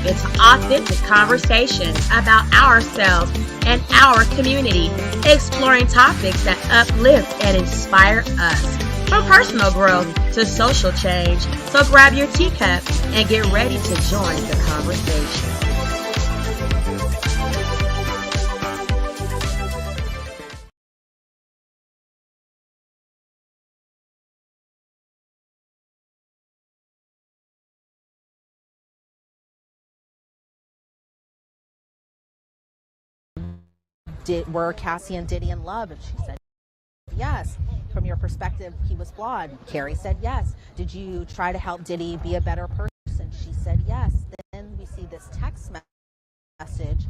into authentic conversations about ourselves and our community, exploring topics that uplift and inspire us, from personal growth to social change. So grab your teacup and get ready to join the conversation. Were Cassie and Diddy in love? And she said yes. From your perspective, he was flawed. Carrie said yes. Did you try to help Diddy be a better person? She said yes. Then we see this text message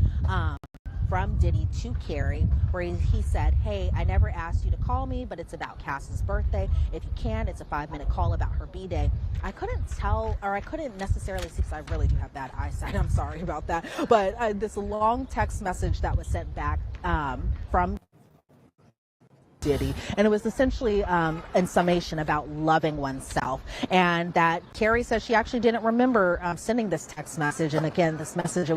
from Diddy to Carrie where he said, hey, I never asked you to call me, but it's about Cassie's birthday. If you can, it's a 5-minute call about her B-Day. I couldn't tell, or I couldn't necessarily see, because I really do have bad eyesight. I'm sorry about that. But this long text message that was sent back from Diddy, and it was essentially in summation about loving oneself, and that Carrie says she actually didn't remember sending this text message. And again, this message, it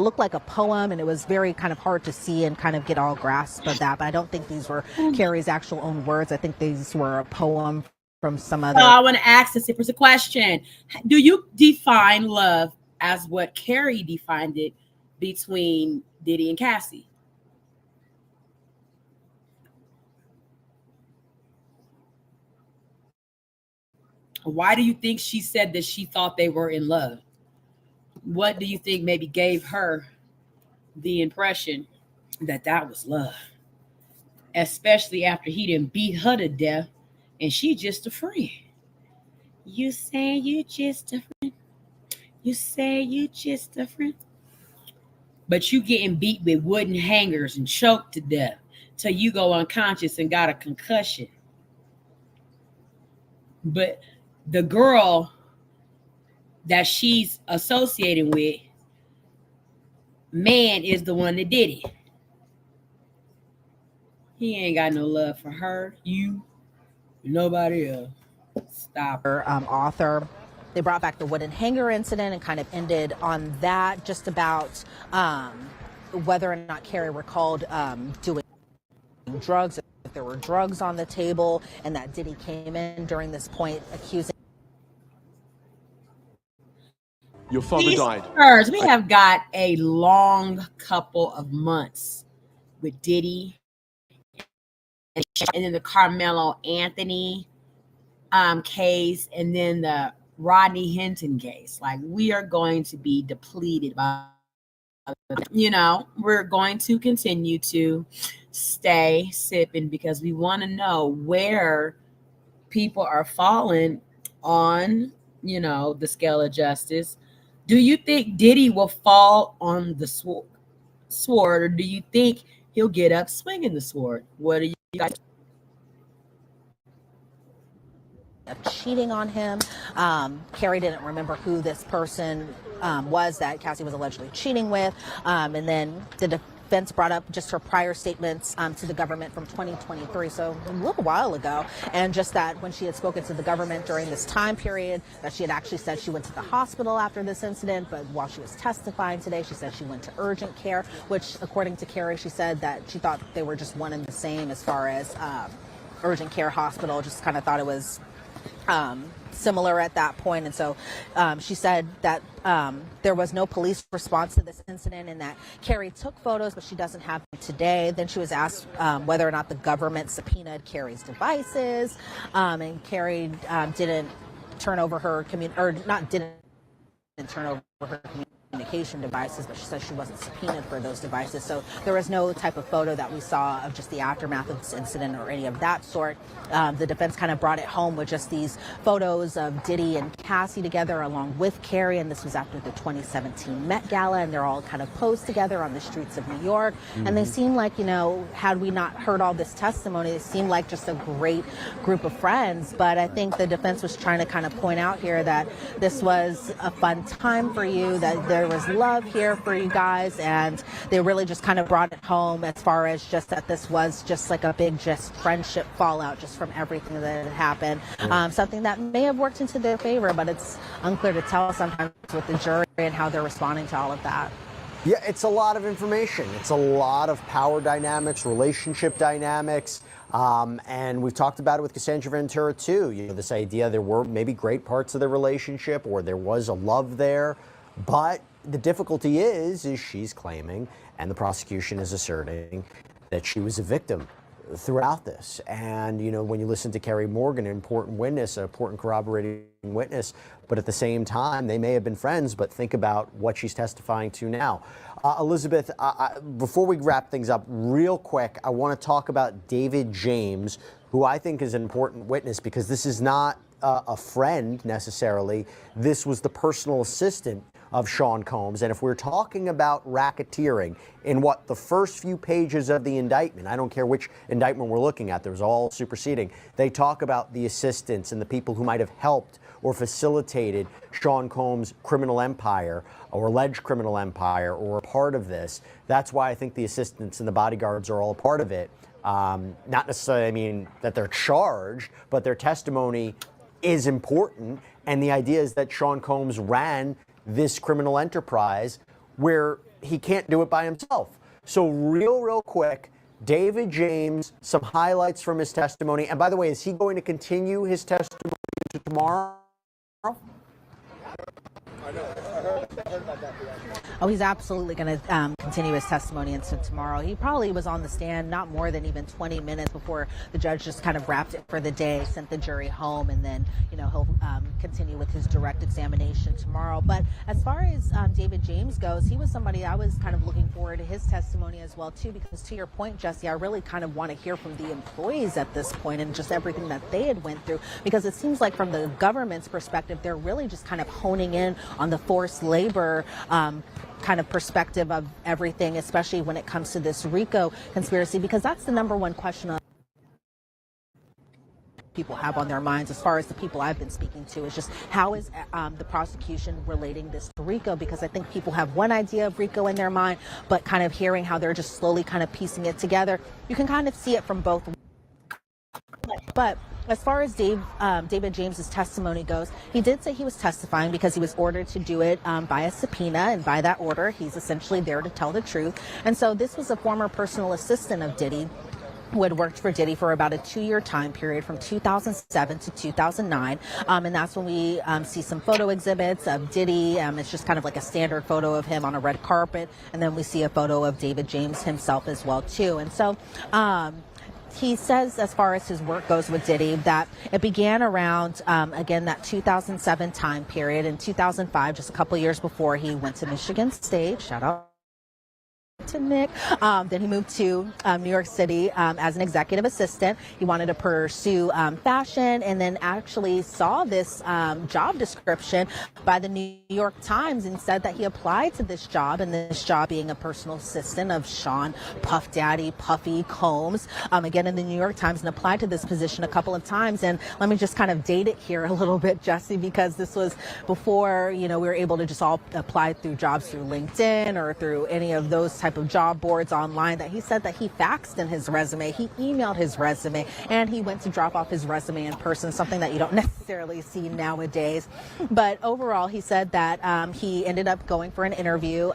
looked like a poem, and it was very kind of hard to see and kind of get all grasp of that, but I don't think these were Carrie's actual own words. I think these were a poem from some other. So I want to ask this a question. Do you define love as what Carrie defined it between Diddy and Cassie? Why do you think she said that she thought they were in love? What do you think maybe gave her the impression that that was love? Especially after he didn't beat her to death and she just a friend. You say you just a friend. You say you just a friend. But you getting beat with wooden hangers and choked to death till you go unconscious and got a concussion. But the girl that she's associating with, man, is the one that did it. He ain't got no love for her, you, nobody else. Stop. Author. They brought back the wooden hanger incident and kind of ended on that, just about whether or not Carrie recalled doing drugs, if there were drugs on the table, and that Diddy came in during this point accusing. Your father died. Sirs, we have got a long couple of months with Diddy and then the Carmelo Anthony case, and then the Rodney Hinton case. Like, we are going to be depleted by, we're going to continue to stay sipping because we want to know where people are falling on, the scale of justice. Do you think Diddy will fall on the sword, or do you think he'll get up swinging the sword? What do you guys? Cheating on him. Carrie didn't remember who this person was that Cassie was allegedly cheating with. And then the defense brought up just her prior statements to the government from 2023, so a little while ago. And just that when she had spoken to the government during this time period, that she had actually said she went to the hospital after this incident, but while she was testifying today, she said she went to urgent care, which according to Carrie, she said that she thought they were just one and the same as far as urgent care hospital, just kind of thought it was similar at that point. And so she said that there was no police response to this incident and that Carrie took photos, but she doesn't have them today. Then she was asked whether or not the government subpoenaed Carrie's devices, and Carrie didn't turn over her communication devices, but she said she wasn't subpoenaed for those devices. So there was no type of photo that we saw of just the aftermath of this incident or any of that sort. The defense kind of brought it home with just these photos of Diddy and Cassie together along with Carrie, and this was after the 2017 Met Gala, and they're all kind of posed together on the streets of New York. And they seem like, had we not heard all this testimony, they seemed like just a great group of friends. But I think the defense was trying to kind of point out here that this was a fun time for you, that there was is love here for you guys. And they really just kind of brought it home as far as just that this was just like a big just friendship fallout just from everything that had happened. Something that may have worked into their favor, but it's unclear to tell sometimes with the jury and how they're responding to all of that. Yeah, it's a lot of information. It's a lot of power dynamics, relationship dynamics. And we've talked about it with Cassandra Ventura, too. You know, this idea there were maybe great parts of the relationship or there was a love there. But the difficulty is she's claiming, and the prosecution is asserting, that she was a victim throughout this. And, you know, when you listen to Kerry Morgan, an important witness, an important corroborating witness, but at the same time, they may have been friends, but think about what she's testifying to now. Elizabeth, before we wrap things up real quick, I want to talk about David James, who I think is an important witness because this is not a friend necessarily. This was the personal assistant of Sean Combs. And if we're talking about racketeering in what the first few pages of the indictment, I don't care which indictment we're looking at, there's all superseding, they talk about the assistants and the people who might have helped or facilitated Sean Combs' criminal empire or alleged criminal empire or a part of this. That's why I think the assistants and the bodyguards are all a part of it. Not necessarily, I mean, that they're charged, but their testimony is important. And the idea is that Sean Combs ran this criminal enterprise where he can't do it by himself. So real quick, David James, some highlights from his testimony. And by the way, is he going to continue his testimony to tomorrow? Oh, he's absolutely going to continue his testimony into tomorrow. He probably was on the stand not more than even 20 minutes before the judge just kind of wrapped it for the day, sent the jury home, and then, you know, he'll continue with his direct examination tomorrow. But as far as David James goes, he was somebody I was kind of looking forward to his testimony as well, too, because to your point, Jesse, I really kind of want to hear from the employees at this point and just everything that they had went through, because it seems like from the government's perspective, they're really just kind of honing in on the forced labor kind of perspective of everything, especially when it comes to this RICO conspiracy, because that's the number one question people have on their minds as far as the people I've been speaking to is just how is the prosecution relating this to RICO, because I think people have one idea of RICO in their mind, but kind of hearing how they're just slowly kind of piecing it together, you can kind of see it from both. But as far as David James's testimony goes, he did say he was testifying because he was ordered to do it by a subpoena, and by that order, he's essentially there to tell the truth. And so this was a former personal assistant of Diddy, who had worked for Diddy for about a 2-year time period from 2007 to 2009. And that's when we see some photo exhibits of Diddy. It's just kind of like a standard photo of him on a red carpet. And then we see a photo of David James himself as well, too. And so he says, as far as his work goes with Diddy, that it began around, again, that 2007 time period. In 2005, just a couple of years before, he went to Michigan State. Shout out to Nick. Then he moved to New York City as an executive assistant. He wanted to pursue fashion, and then actually saw this job description by the New York Times and said that he applied to this job, and this job being a personal assistant of Sean Puff Daddy Puffy Combs, again in the New York Times, and applied to this position a couple of times. And let me just kind of date it here a little bit, Jesse, because this was before, you know, we were able to just all apply through jobs through LinkedIn or through any of those type of job boards online, that he said that he faxed in his resume, he emailed his resume, and he went to drop off his resume in person, something that you don't necessarily see nowadays. But overall, he said that he ended up going for an interview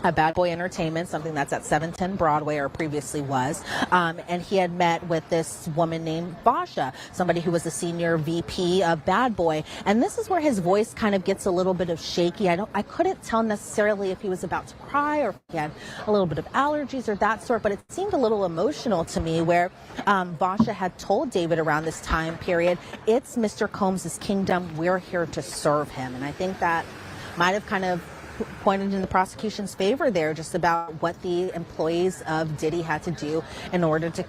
at Bad Boy Entertainment, something that's at 710 Broadway, or previously was, and he had met with this woman named Basha, somebody who was a senior VP of Bad Boy. And this is where his voice kind of gets a little bit of shaky. I couldn't tell necessarily if he was about to cry or if he had a little bit of allergies or that sort, but it seemed a little emotional to me, where Basha had told David around this time period, "It's Mr. Combs' kingdom, we're here to serve him." And I think that might have kind of pointed in the prosecution's favor there, just about what the employees of Diddy had to do in order to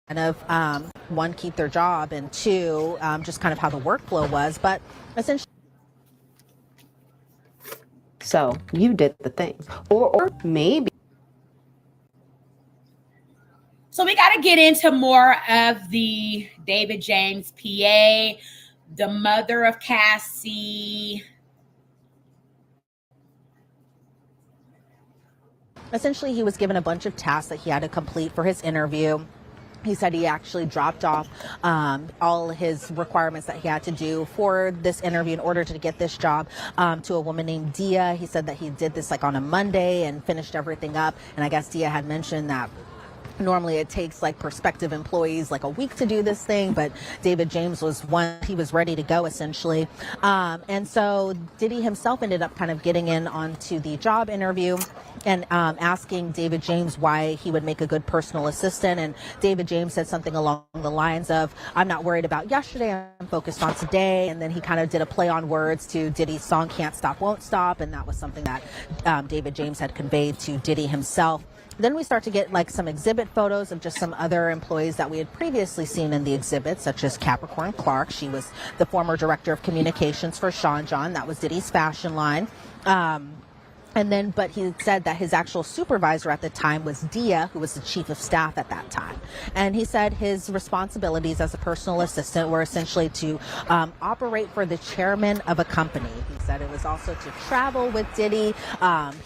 kind of, one, keep their job, and two, just kind of how the workflow was. But essentially, so you did the things, or maybe. So we got to get into more of the David James PA, the mother of Cassie. essentially he was given a bunch of tasks that he had to complete for his interview. He said he actually dropped off all his requirements that he had to do for this interview in order to get this job to a woman named Dia. He said that he did this like on a Monday and finished everything up. And I guess Dia had mentioned that normally it takes like prospective employees like a week to do this thing, but David James was one, he was ready to go essentially. And so Diddy himself ended up kind of getting in onto the job interview and asking David James why he would make a good personal assistant. And David James said something along the lines of, I'm not worried about yesterday, I'm focused on today. And then he kind of did a play on words to Diddy's song Can't Stop, Won't Stop. And that was something that David James had conveyed to Diddy himself. Then we start to get like some exhibit photos of just some other employees that we had previously seen in the exhibit, such as Capricorn Clark. She was the former director of communications for Sean John. That was Diddy's fashion line. But he said that his actual supervisor at the time was Dia, who was the chief of staff at that time. And he said his responsibilities as a personal assistant were essentially to operate for the chairman of a company. He said it was also to travel with Diddy.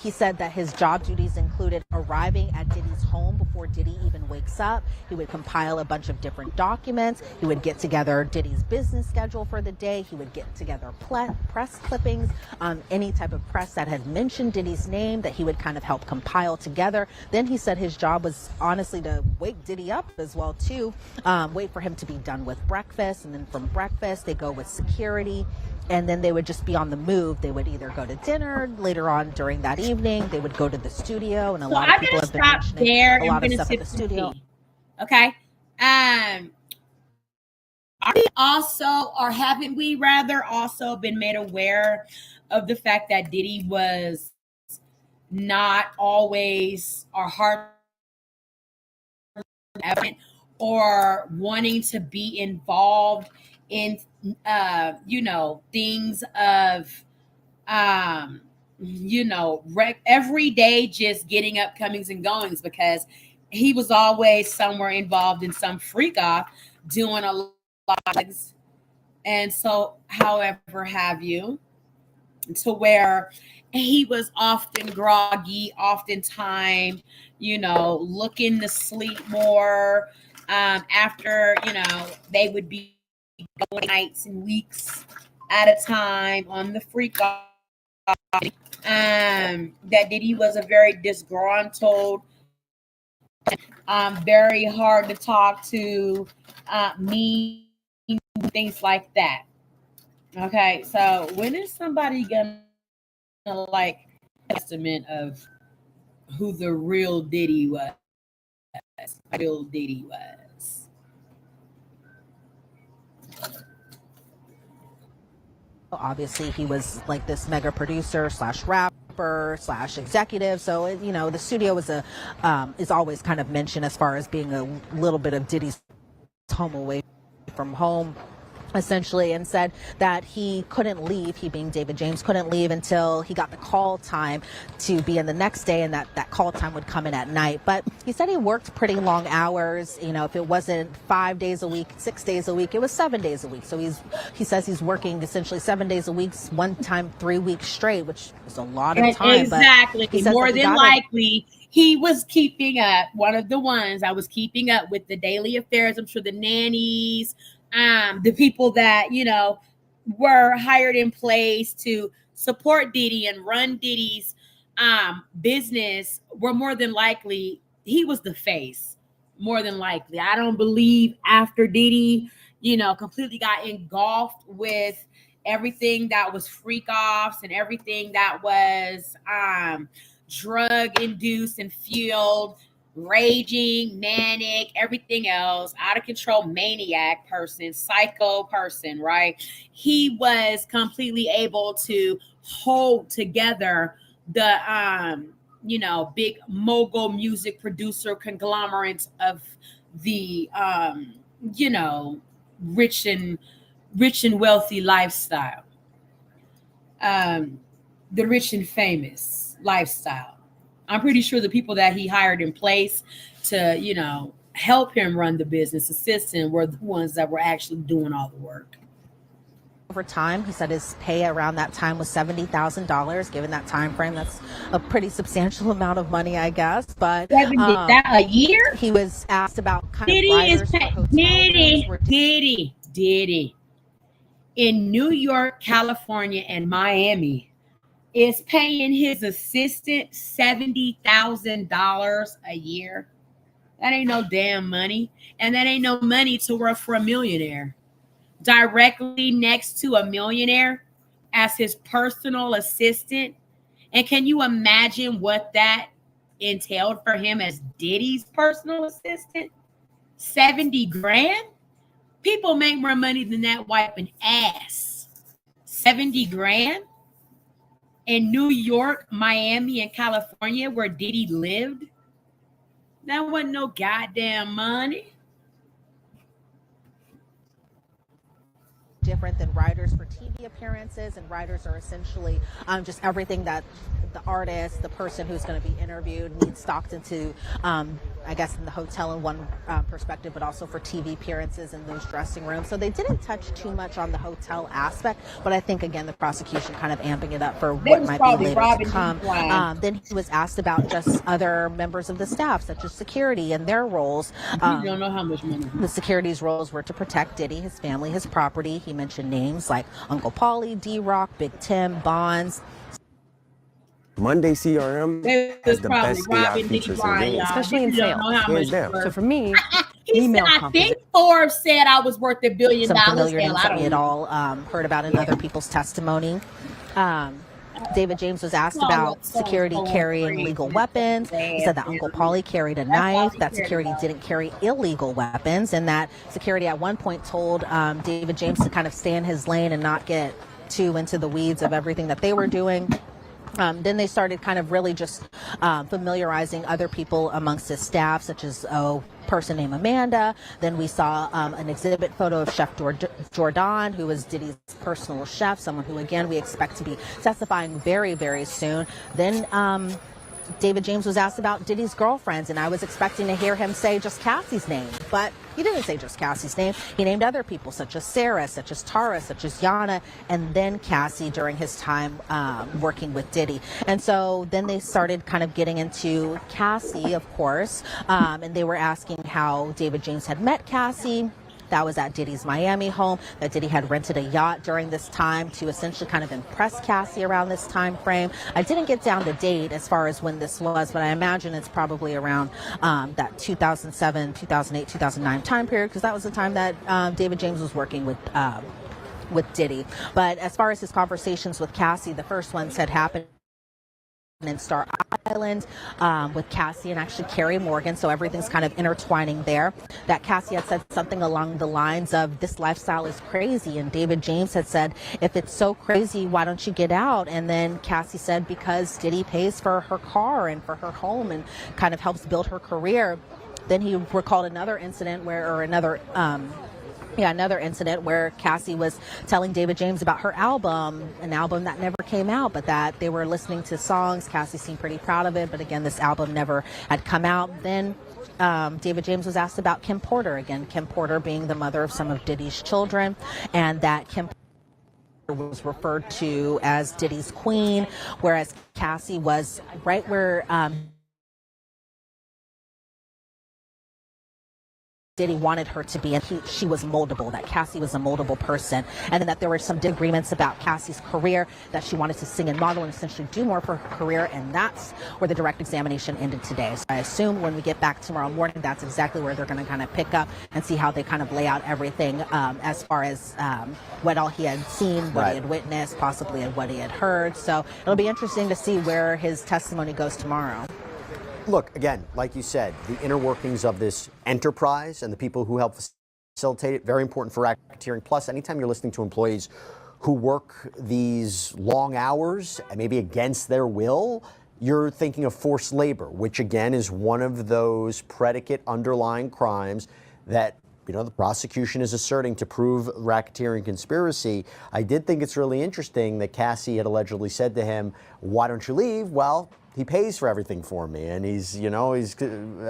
He said that his job duties included arriving at Diddy's home before Diddy even wakes up. He would compile a bunch of different documents. He would get together Diddy's business schedule for the day. He would get together press clippings, any type of press that had mentioned Diddy's name that he would kind of help compile together. Then he said his job was honestly to wake Diddy up as well too, wait for him to be done with breakfast, and then from breakfast they go with security, and then they would just be on the move. They would either go to dinner later on during that evening, they would go to the studio, and a lot of people have been mentioning a lot of stuff at the studio. Okay. Are we also, or haven't we rather also been made aware of the fact that Diddy was not always or hard or wanting to be involved in things of every day just getting up, comings and goings, because he was always somewhere involved in some freak off doing a lot of things. And so however have you, to where he was often groggy, oftentimes, looking to sleep more after, they would be going nights and weeks at a time on the freak off. That Diddy was a very disgruntled, very hard to talk to, mean, things like that. Okay, so when is somebody gonna like estimate of who the real Diddy was? Real Diddy was. Obviously, he was like this mega producer / rapper / executive. So the studio was is always kind of mentioned as far as being a little bit of Diddy's home away from home, essentially, and said that he couldn't leave, he being David James, couldn't leave until he got the call time to be in the next day, and that call time would come in at night. But he said he worked pretty long hours. If it wasn't 5 days a week, 6 days a week, it was 7 days a week. So he says he's working essentially 7 days a week, one time 3 weeks straight, which is a lot of time. Exactly. But more than likely, he was keeping up. One of the ones I was keeping up with the daily affairs. I'm sure the nannies, the people that, were hired in place to support Diddy and run Diddy's business were more than likely, he was the face, more than likely. I don't believe after Diddy, completely got engulfed with everything that was freak offs and everything that was drug induced and fueled, raging, manic, everything else, out of control, maniac person, psycho person, right? He was completely able to hold together the, big mogul music producer conglomerate of the, rich and wealthy lifestyle, the rich and famous lifestyle. I'm pretty sure the people that he hired in place to, help him run the business, assist him, were the ones that were actually doing all the work. over time. He said his pay around that time was $70,000. Given that time frame, that's a pretty substantial amount of money, I guess. But that a year? he was asked about kind Diddy of is riders for pay- hotel Diddy, rooms. Diddy. In New York, California, and Miami, is paying his assistant $70,000 a year. That ain't no damn money. And that ain't no money to work for a millionaire. Directly next to a millionaire as his personal assistant. And can you imagine what that entailed for him as Diddy's personal assistant? 70 grand? People make more money than that wiping ass. 70 grand? In New York, Miami, and California, where Diddy lived? That wasn't no goddamn money. Different than writers for TV appearances, and writers are essentially just everything that the artist, the person who's going to be interviewed, needs stocked into, I guess, in the hotel in one perspective, but also for TV appearances in those dressing rooms. So they didn't touch too much on the hotel aspect, but I think, again, the prosecution kind of amping it up for what might be later to come. Then he was asked about just other members of the staff, such as security and their roles. You don't know how much money. The security's roles were to protect Diddy, his family, his property. He mentioned names like Uncle Paulie, D-Rock, Big Tim, Bonds. Monday CRM has the best AI features in games. Especially in sales. Hands down. So for me, He email said, I think Forbes said I was worth $1 billion. Some familiar Hell, names I that don't we had know. all heard about in other people's testimony. David James was asked about security carrying legal weapons. He said that Uncle Paulie carried a knife, that security didn't carry illegal weapons, and that security at one point told David James to kind of stay in his lane and not get too into the weeds of everything that they were doing. Then they started kind of really just familiarizing other people amongst his staff, such as a person named Amanda. Then we saw an exhibit photo of Chef Jordan, who was Diddy's personal chef, someone who, again, we expect to be testifying very, very soon. Then David James was asked about Diddy's girlfriends, and I was expecting to hear him say just Cassie's name, but he didn't say just Cassie's name. He named other people, such as Sarah, such as Tara, such as Yana, and then Cassie during his time working with Diddy. And so then they started kind of getting into Cassie, of course, and they were asking how David James had met Cassie. That was at Diddy's Miami home, that Diddy had rented a yacht during this time to essentially kind of impress Cassie around this time frame. I didn't get down the date as far as when this was, but I imagine it's probably around that 2007, 2008, 2009 time period, because that was the time that David James was working with Diddy. But as far as his conversations with Cassie, the first ones had happened in Star Island with Cassie and actually Carrie Morgan, so everything's kind of intertwining there. That Cassie had said something along the lines of, this lifestyle is crazy, and David James had said, if it's so crazy, why don't you get out? And then Cassie said, because Diddy pays for her car and for her home and kind of helps build her career. Then he recalled another incident another incident where Cassie was telling David James about her album, an album that never came out, but that they were listening to songs. Cassie seemed pretty proud of it, but again, this album never had come out. Then David James was asked about Kim Porter, again, Kim Porter being the mother of some of Diddy's children, and that Kim was referred to as Diddy's queen, whereas Cassie was right where Diddy wanted her to be, and she was moldable, that Cassie was a moldable person, and then that there were some disagreements about Cassie's career, that she wanted to sing and model and essentially do more for her career, and that's where the direct examination ended today. So I assume when we get back tomorrow morning, that's exactly where they're going to kind of pick up and see how they kind of lay out everything as far as what all he had seen, what he had witnessed, possibly and what he had heard. So it'll be interesting to see where his testimony goes tomorrow. Look, again, like you said, the inner workings of this enterprise and the people who help facilitate it, very important for racketeering. Plus, anytime you're listening to employees who work these long hours, and maybe against their will, you're thinking of forced labor, which again is one of those predicate underlying crimes that, you know, the prosecution is asserting to prove racketeering conspiracy. I did think it's really interesting that Cassie had allegedly said to him, why don't you leave? Well, he pays for everything for me, and he's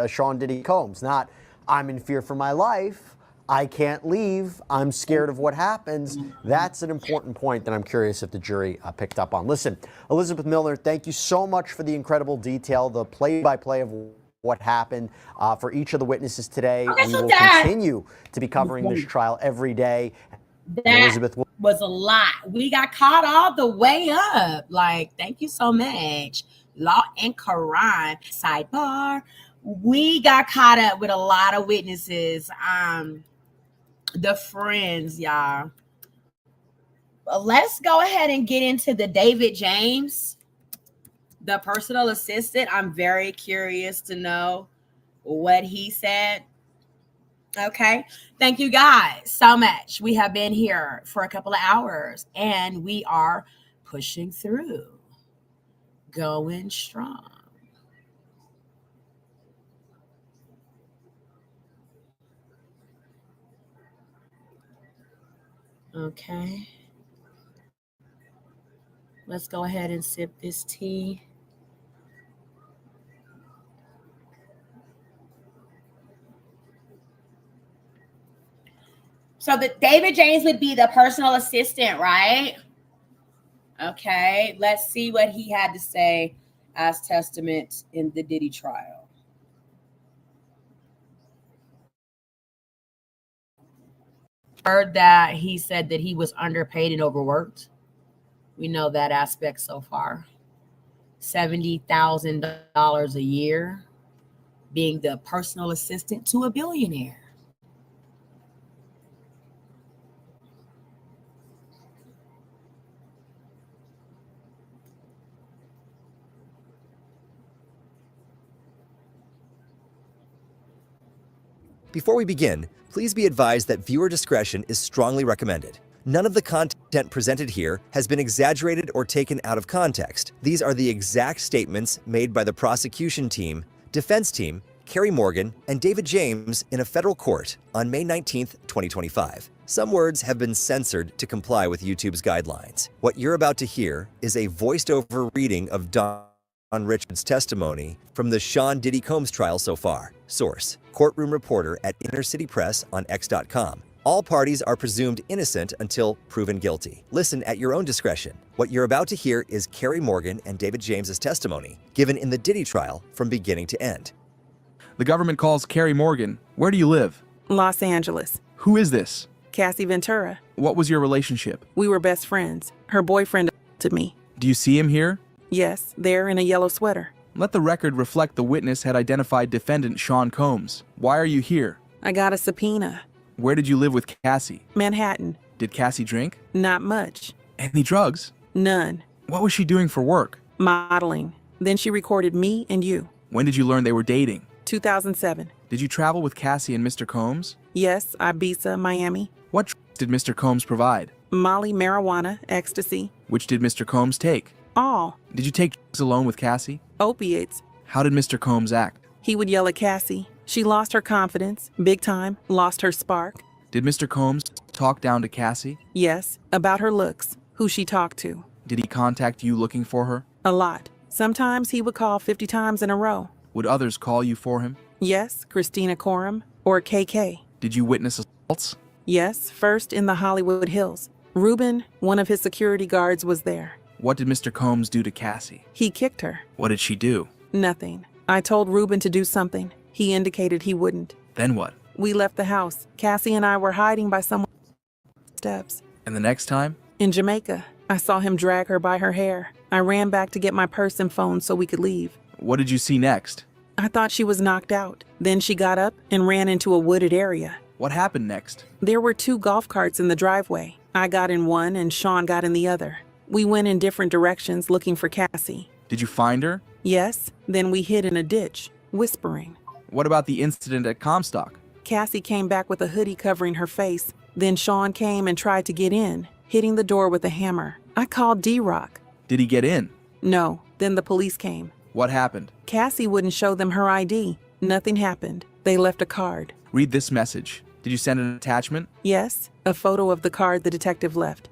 Sean Diddy Combs, not I'm in fear for my life. I can't leave. I'm scared of what happens. That's an important point that I'm curious if the jury picked up on. Listen, Elizabeth Milner, thank you so much for the incredible detail, the play-by-play of what happened for each of the witnesses today. Okay, we so will that continue to be covering this trial every day. that Elizabeth was a lot. We got caught all the way up. Like, thank you so much. Law and Quran. Sidebar. We got caught up with a lot of witnesses. The friends, y'all. Let's go ahead and get into the David James, the personal assistant. I'm very curious to know what he said. Okay. Thank you guys so much. We have been here for a couple of hours and we are pushing through, going strong. Okay. Let's go ahead and sip this tea. So the David James would be the personal assistant, right? Okay, let's see what he had to say as testament in the Diddy trial. Heard that he said that he was underpaid and overworked. We know that aspect so far. $70,000 a year, being the personal assistant to a billionaire. Before we begin, please be advised that viewer discretion is strongly recommended. None of the content presented here has been exaggerated or taken out of context. These are the exact statements made by the prosecution team, defense team, Carey Morgan, and David James in a federal court on May 19, 2025. Some words have been censored to comply with YouTube's guidelines. What you're about to hear is a voiced-over reading of Don Richards' testimony from the Sean Diddy Combs trial so far. Source: courtroom reporter at Inner City Press on X.com. All parties are presumed innocent until proven guilty. Listen at your own discretion. What you're about to hear is Carey Morgan and David James' testimony, given in the Diddy trial from beginning to end. The government calls Carey Morgan. Where do you live? Los Angeles. Who is this? Cassie Ventura. What was your relationship? We were best friends. Her boyfriend to me. Do you see him here? Yes, there in a yellow sweater. Let the record reflect the witness had identified defendant Sean Combs. Why are you here? I got a subpoena. Where did you live with Cassie? Manhattan. Did Cassie drink? Not much. Any drugs? None. What was she doing for work? Modeling. Then she recorded me and you. When did you learn they were dating? 2007. Did you travel with Cassie and Mr. Combs? Yes, Ibiza, Miami. What drugs did Mr. Combs provide? Molly, marijuana, ecstasy. Which did Mr. Combs take? All. Did you take drugs alone with Cassie? Opiates. How did Mr. Combs act? He would yell at Cassie. She lost her confidence, big time, lost her spark. Did Mr. Combs talk down to Cassie? Yes, about her looks, who she talked to. Did he contact you looking for her? A lot. Sometimes he would call 50 times in a row. Would others call you for him? Yes, Christina Coram or KK. Did you witness assaults? Yes, first in the Hollywood Hills. Ruben, one of his security guards, was there. What did Mr. Combs do to Cassie? He kicked her. What did she do? Nothing. I told Ruben to do something. He indicated he wouldn't. Then what? We left the house. Cassie and I were hiding by someone's steps. And the next time? In Jamaica. I saw him drag her by her hair. I ran back to get my purse and phone so we could leave. What did you see next? I thought she was knocked out. Then she got up and ran into a wooded area. What happened next? There were 2 golf carts in the driveway. I got in one and Sean got in the other. We went in different directions looking for Cassie. Did you find her? Yes, then we hid in a ditch, whispering. What about the incident at Comstock? Cassie came back with a hoodie covering her face. Then Sean came and tried to get in, hitting the door with a hammer. I called D-Rock. Did he get in? No, then the police came. What happened? Cassie wouldn't show them her ID. Nothing happened. They left a card. Read this message. Did you send an attachment? Yes, a photo of the card the detective left.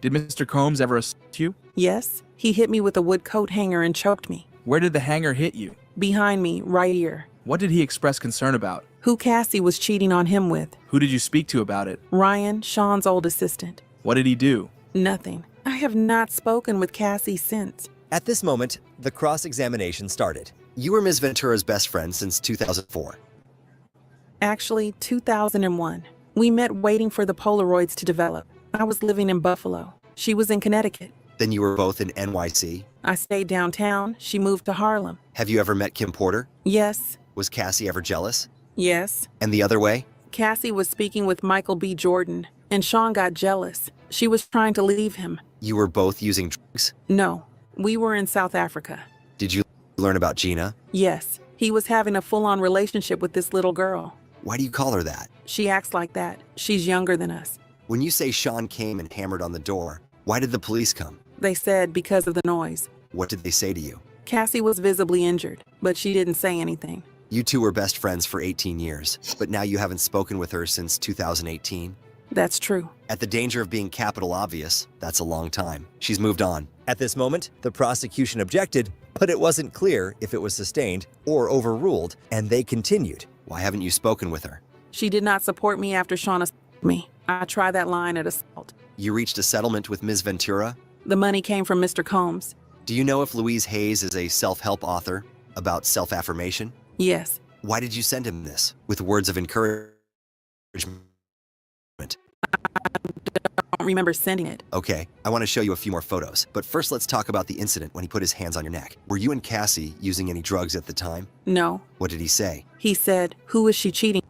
Did Mr. Combs ever assault you? Yes, he hit me with a wood coat hanger and choked me. Where did the hanger hit you? Behind me, right ear. What did he express concern about? who Cassie was cheating on him with. Who did you speak to about it? Ryan, Sean's old assistant. What did he do? Nothing. I have not spoken with Cassie since. At this moment, the cross-examination started. You were Ms. Ventura's best friend since 2004. Actually, 2001. We met waiting for the Polaroids to develop. I was living in Buffalo. She was in Connecticut. Then you were both in NYC. I stayed downtown. She moved to Harlem. Have you ever met Kim Porter? Yes. Was Cassie ever jealous? Yes. And the other way? Cassie was speaking with Michael B. Jordan, and Sean got jealous. She was trying to leave him. You were both using drugs? No. We were in South Africa. Did you learn about Gina? Yes. He was having a full-on relationship with this little girl. Why do you call her that? She acts like that. She's younger than us. When you say Sean came and hammered on the door, why did the police come? They said because of the noise. What did they say to you? Cassie was visibly injured, but she didn't say anything. You two were best friends for 18 years, but now you haven't spoken with her since 2018? That's true. At the danger of being capital obvious, that's a long time. She's moved on. At this moment, the prosecution objected, but it wasn't clear if it was sustained or overruled, and they continued. Why haven't you spoken with her? She did not support me after Sean assaulted me. I tried that line at assault. You reached a settlement with Ms. Ventura? The money came from Mr. Combs. Do you know if Louise Hayes is a self-help author about self-affirmation? Yes. Why did you send him this? With words of encouragement? I don't remember sending it. Okay, I want to show you a few more photos. But first, let's talk about the incident when he put his hands on your neck. Were you and Cassie using any drugs at the time? No. What did he say? He said, "Who is she cheating?"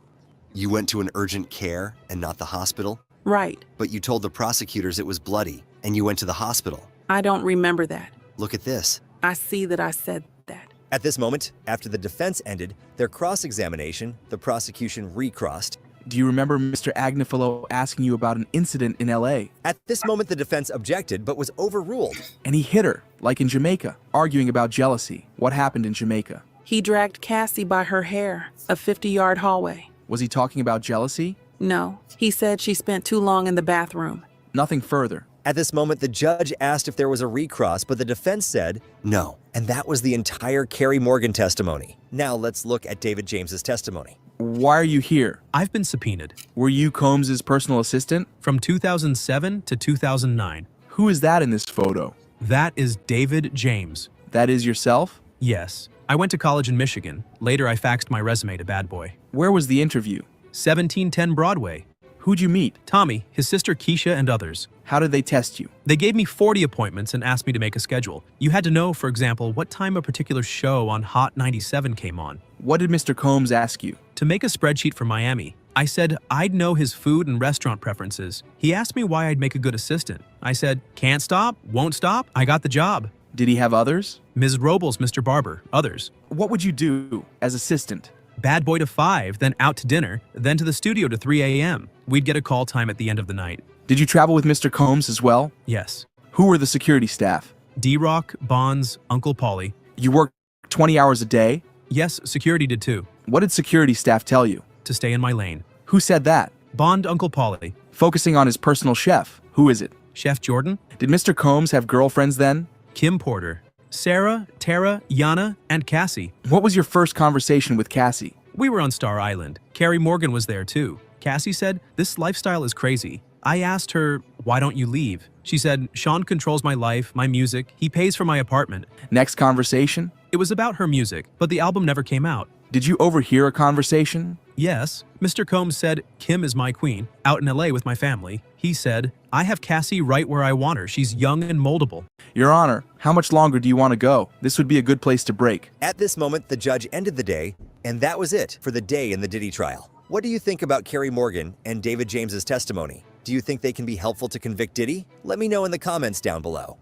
You went to an urgent care and not the hospital? Right. But you told the prosecutors it was bloody, and you went to the hospital. I don't remember that. Look at this. I see that I said that. At this moment, after the defense ended their cross-examination, the prosecution recrossed. Do you remember Mr. Agnifilo asking you about an incident in LA? At this moment, the defense objected, but was overruled. And he hit her, like in Jamaica, arguing about jealousy. What happened in Jamaica? He dragged Cassie by her hair, a 50-yard hallway. Was he talking about jealousy? No. He said she spent too long in the bathroom. Nothing further. At this moment, the judge asked if there was a recross, but the defense said no. And that was the entire Carrie Morgan testimony. Now let's look at David James's testimony. Why are you here? I've been subpoenaed. Were you Combs' personal assistant? From 2007 to 2009. Who is that in this photo? That is David James. That is yourself? Yes. I went to college in Michigan. Later, I faxed my resume to Bad Boy. Where was the interview? 1710 Broadway. Who'd you meet? Tommy, his sister Keisha, and others. How did they test you? They gave me 40 appointments and asked me to make a schedule. You had to know, for example, what time a particular show on Hot 97 came on. What did Mr. Combs ask you? To make a spreadsheet for Miami. I said I'd know his food and restaurant preferences. He asked me why I'd make a good assistant. I said, can't stop, won't stop, I got the job. Did he have others? Ms. Robles, Mr. Barber, others. What would you do as assistant? Bad Boy to 5, then out to dinner, then to the studio to 3 a.m. We'd get a call time at the end of the night. Did you travel with Mr. Combs as well? Yes. Who were the security staff? D-Rock, Bonds, Uncle Paulie. You worked 20 hours a day? Yes, security did too. What did security staff tell you? To stay in my lane. Who said that? Bond, Uncle Paulie. Focusing on his personal chef. Who is it? Chef Jordan. Did Mr. Combs have girlfriends then? Kim Porter. Sarah, Tara, Yana, and Cassie. What was your first conversation with Cassie? We were on Star Island. Carrie Morgan was there too. Cassie said, this lifestyle is crazy. I asked her, why don't you leave? She said, Sean controls my life, my music. He pays for my apartment. Next conversation? It was about her music, but the album never came out. Did you overhear a conversation? Yes. Mr. Combs said, Kim is my queen, out in LA with my family. He said, I have Cassie right where I want her. She's young and moldable. Your Honor, how much longer do you want to go? This would be a good place to break. At this moment, the judge ended the day, and that was it for the day in the Diddy trial. What do you think about Carrie Morgan and David James's testimony? Do you think they can be helpful to convict Diddy? Let me know in the comments down below.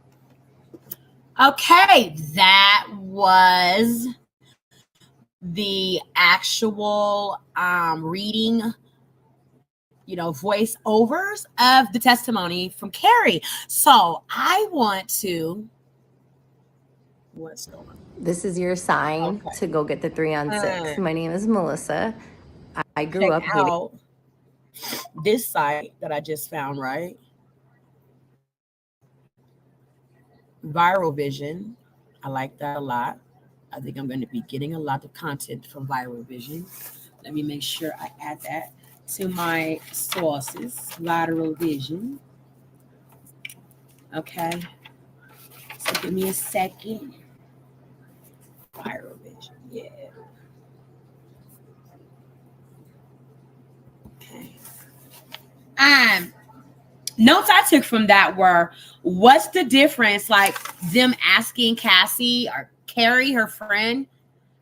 Okay, that was the actual reading, voiceovers of the testimony from Carrie. So I want to, what's going on? This is your sign to go get the 3 on 6. My name is Melissa. I grew up hating this site that I just found, right? Viral Vision. I like that a lot. I think I'm going to be getting a lot of content from Viral Vision. Let me make sure I add that to my sources. Lateral vision. Okay. So give me a second. Viral vision. Yeah. Okay. Notes I took from that were, what's the difference, like them asking Cassie or Carrie, her friend,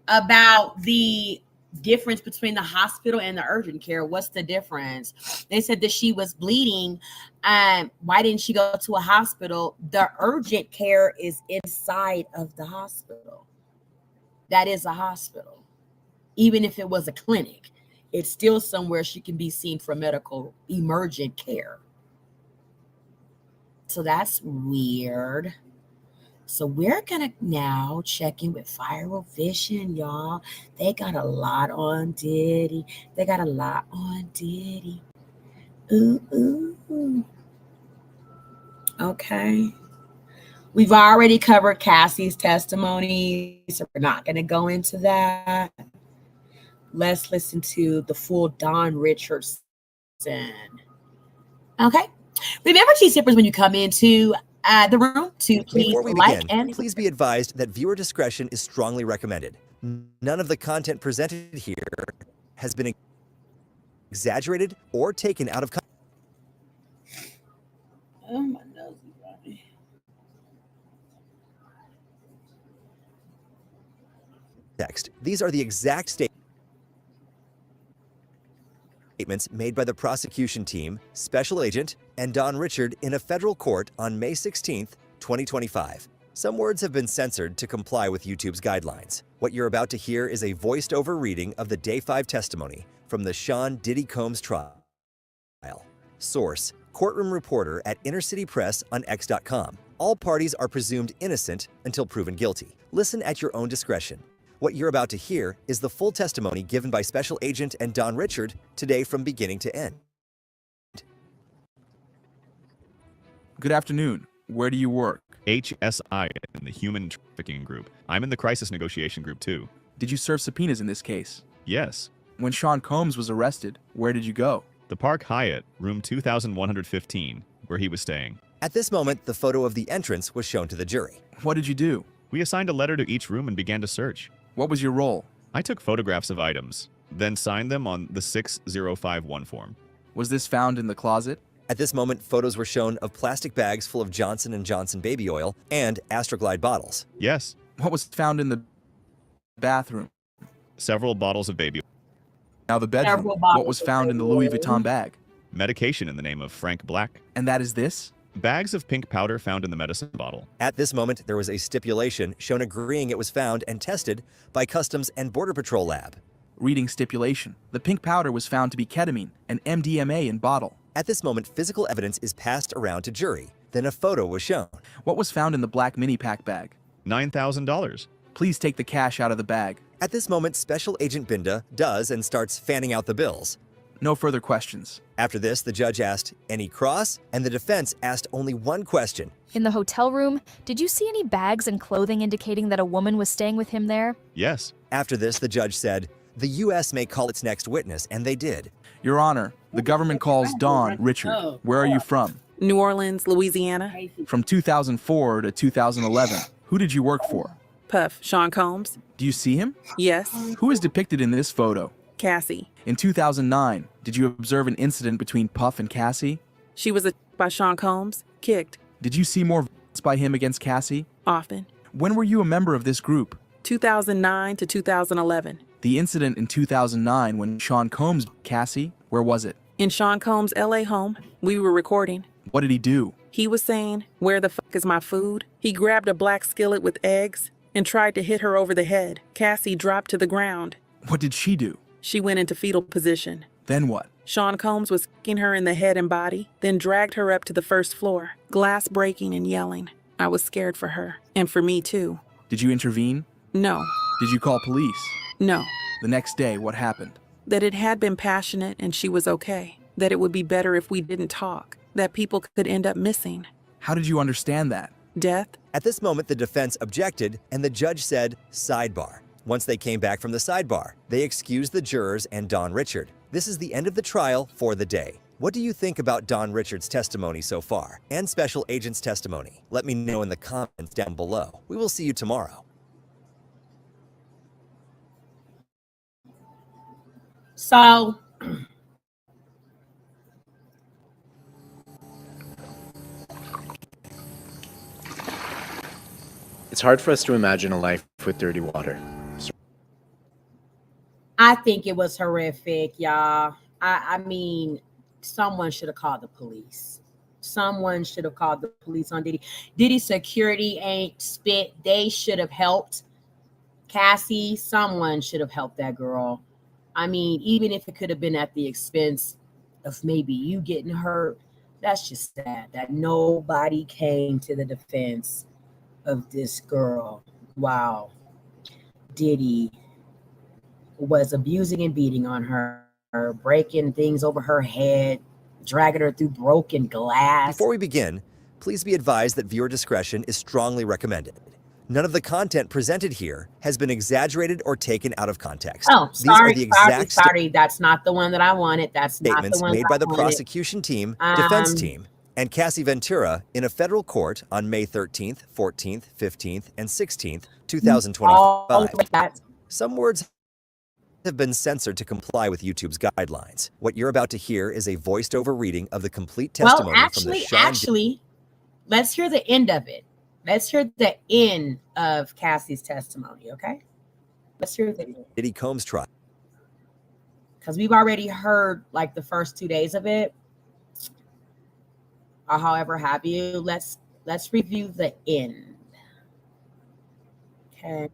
about the difference between the hospital and the urgent care? What's the difference? They said that she was bleeding. Why didn't she go to a hospital? The urgent care is inside of the hospital. That is a hospital. Even if it was a clinic, it's still somewhere she can be seen for medical emergent care. So that's weird. So we're gonna now check in with Viral Vision, y'all. They got a lot on Diddy. They got a lot on Diddy. Ooh, ooh. Okay. We've already covered Cassie's testimony, so we're not gonna go into that. Let's listen to the full Don Richardson. Okay. Remember, T-Sippers, when you come into the room, to please Before we like begin, and please be advised that viewer discretion is strongly recommended. None of the content presented here has been exaggerated or taken out of context. Oh, my nose is running. These are the exact statements made by the prosecution team, Special Agent, and Don Richard in a federal court on May 16, 2025. Some words have been censored to comply with YouTube's guidelines. What you're about to hear is a voiced-over reading of the Day 5 testimony from the Sean Diddy Combs trial. Source: courtroom reporter at Intercity Press on X.com. All parties are presumed innocent until proven guilty. Listen at your own discretion. What you're about to hear is the full testimony given by Special Agent and Don Richard today from beginning to end. Good afternoon. Where do you work? HSI in the Human Trafficking Group. I'm in the Crisis Negotiation Group too. Did you serve subpoenas in this case? Yes. When Sean Combs was arrested, where did you go? The Park Hyatt, room 2115, where he was staying. At this moment, the photo of the entrance was shown to the jury. What did you do? We assigned a letter to each room and began to search. What was your role? I took photographs of items, then signed them on the 6051 form. Was this found in the closet? At this moment, photos were shown of plastic bags full of Johnson & Johnson baby oil and Astroglide bottles. Yes. What was found in the bathroom? Several bottles of baby oil. Now the bedroom. What was found in the Louis Vuitton bag? Medication in the name of Frank Black. And that is this? Bags of pink powder found in the medicine bottle. At this moment, there was a stipulation shown agreeing it was found and tested by Customs and Border Patrol Lab. Reading stipulation. The pink powder was found to be ketamine and MDMA in bottle. At this moment, physical evidence is passed around to jury. Then a photo was shown. What was found in the black mini pack bag? $9,000. Please take the cash out of the bag. At this moment, Special Agent Binda does and starts fanning out the bills. No further questions. After this, the judge asked, any cross? And the defense asked only one question. In the hotel room, did you see any bags and clothing indicating that a woman was staying with him there? Yes. After this, the judge said, the U.S. may call its next witness, and they did. Your Honor, the government calls Don Richard. Where are you from? New Orleans, Louisiana. From 2004 to 2011. Who did you work for? Puff, Sean Combs. Do you see him? Yes. Who is depicted in this photo? Cassie. In 2009, did you observe an incident between Puff and Cassie? She was attacked by Sean Combs, kicked. Did you see more violence by him against Cassie? Often. When were you a member of this group? 2009 to 2011. The incident in 2009 when Sean Combs Cassie, where was it? In Sean Combs' LA home. We were recording. What did he do? He was saying, "Where the fuck is my food?" He grabbed a black skillet with eggs and tried to hit her over the head. Cassie dropped to the ground. What did she do? She went into fetal position. Then what? Sean Combs was kicking her in the head and body, then dragged her up to the first floor, glass breaking and yelling. I was scared for her, and for me too. Did you intervene? No. Did you call police? No. The next day, what happened? That it had been passionate and she was okay. That it would be better if we didn't talk. That people could end up missing. How did you understand that? Death. At this moment, the defense objected, and the judge said, sidebar. Once they came back from the sidebar, they excused the jurors and Don Richard. This is the end of the trial for the day. What do you think about Don Richard's testimony so far and Special Agent's testimony? Let me know in the comments down below. We will see you tomorrow. So, it's hard for us to imagine a life with dirty water. I think it was horrific, y'all. I mean, someone should have called the police. Someone should have called the police on Diddy. Diddy security ain't spit. They should have helped Cassie. Someone should have helped that girl. I mean, even if it could have been at the expense of maybe you getting hurt, that's just sad that nobody came to the defense of this girl. Wow. Diddy was abusing and beating on her, breaking things over her head, dragging her through broken glass. Before we begin, please be advised that viewer discretion is strongly recommended. None of the content presented here has been exaggerated or taken out of context. Oh, These are the exact sorry. That's not the one that I wanted. That's not statements the one made that by I the wanted. prosecution team, defense team, and Cassie Ventura in a federal court on May 13th, 14th, 15th, and 16th, 2025. Some words have been censored to comply with YouTube's guidelines. What you're about to hear is a voiced-over reading of the complete testimony from the Sean Actually, let's hear the end of it. Let's hear the end of Cassie's testimony, okay? Let's hear the Diddy Combs trial. Because we've already heard like the first 2 days of it, or however have you. Let's review the end. Okay.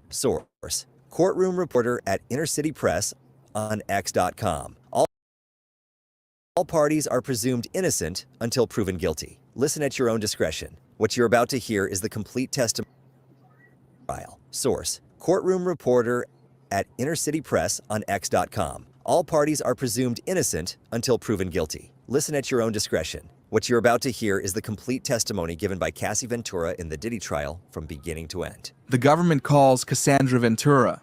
Source: courtroom reporter at Inner City Press on X.com. All parties are presumed innocent until proven guilty. Listen at your own discretion. What you're about to hear is the complete testimony. Source: courtroom reporter at Inner City Press on X.com. All parties are presumed innocent until proven guilty. Listen at your own discretion. What you're about to hear is the complete testimony given by Cassie Ventura in the Diddy trial from beginning to end. The government calls Cassandra Ventura.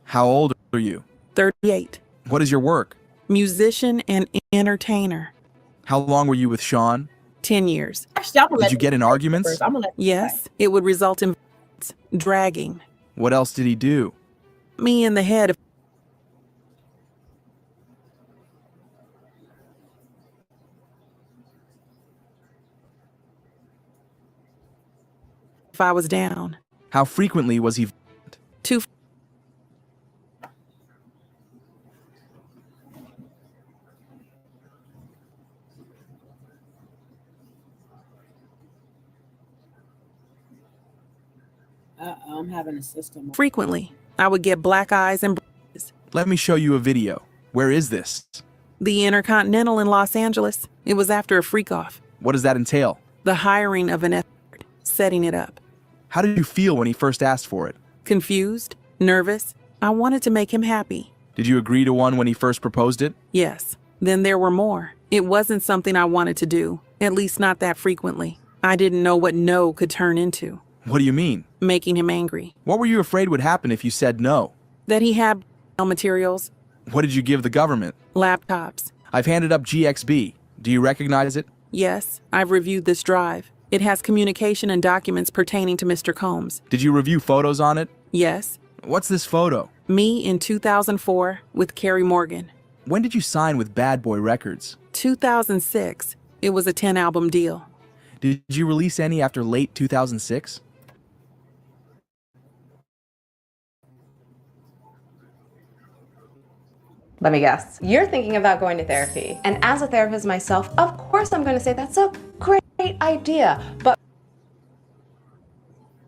How old are you? 38. What is your work? Musician and entertainer. How long were you with Sean? 10 years. Did you get in arguments? Yes, it would result in dragging. What else did he do? Me in the head. If I was down. How frequently was he? 2. I'm having a system. Frequently, I would get black eyes and bruises. Let me show you a video. Where is this? The Intercontinental in Los Angeles. It was after a freak-off. What does that entail? The hiring of an escort, setting it up. How did you feel when he first asked for it? Confused, nervous. I wanted to make him happy. Did you agree to one when he first proposed it? Yes. Then there were more. It wasn't something I wanted to do, at least not that frequently. I didn't know what no could turn into. What do you mean? Making him angry. What were you afraid would happen if you said no? That he had materials. What did you give the government? Laptops. I've handed up GXB. Do you recognize it? Yes, I've reviewed this drive. It has communication and documents pertaining to Mr. Combs. Did you review photos on it? Yes. What's this photo? Me in 2004 with Carey Morgan. When did you sign with Bad Boy Records? 2006. It was a 10-album deal. Did you release any after late 2006? Let me guess. You're thinking about going to therapy. And as a therapist myself, of course I'm going to say that's a great idea. But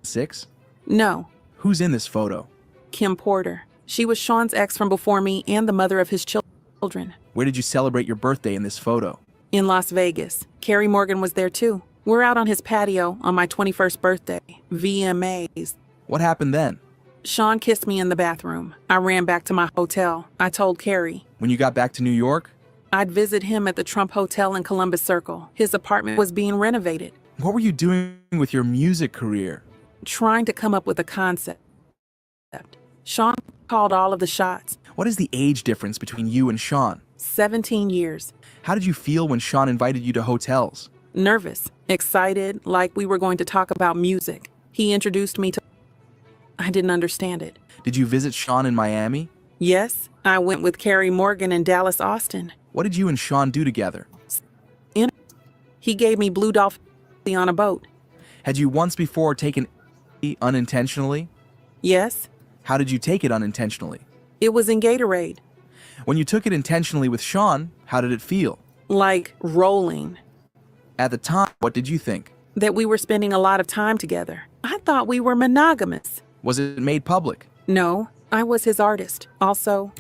6? No. Who's in this photo? Kim Porter. She was Sean's ex from before me and the mother of his children. Where did you celebrate your birthday in this photo? In Las Vegas. Carey Morgan was there too. We're out on his patio on my 21st birthday. VMAs. What happened then? Sean kissed me in the bathroom. I ran back to my hotel. I told Carey. When you got back to New York? I'd visit him at the Trump Hotel in Columbus Circle. His apartment was being renovated. What were you doing with your music career? Trying to come up with a concept. Sean called all of the shots. What is the age difference between you and Sean? 17 years. How did you feel when Sean invited you to hotels? Nervous, excited, like we were going to talk about music. He introduced me to... I didn't understand it. Did you visit Sean in Miami? Yes, I went with Carrie Morgan in Dallas, Austin. What did you and Sean do together? He gave me Blue Dolphin on a boat. Had you once before taken unintentionally? Yes. How did you take it unintentionally? It was in Gatorade. When you took it intentionally with Sean, how did it feel? Like rolling. At the time, what did you think? That we were spending a lot of time together. I thought we were monogamous. Was it made public? No, I was his artist. Also,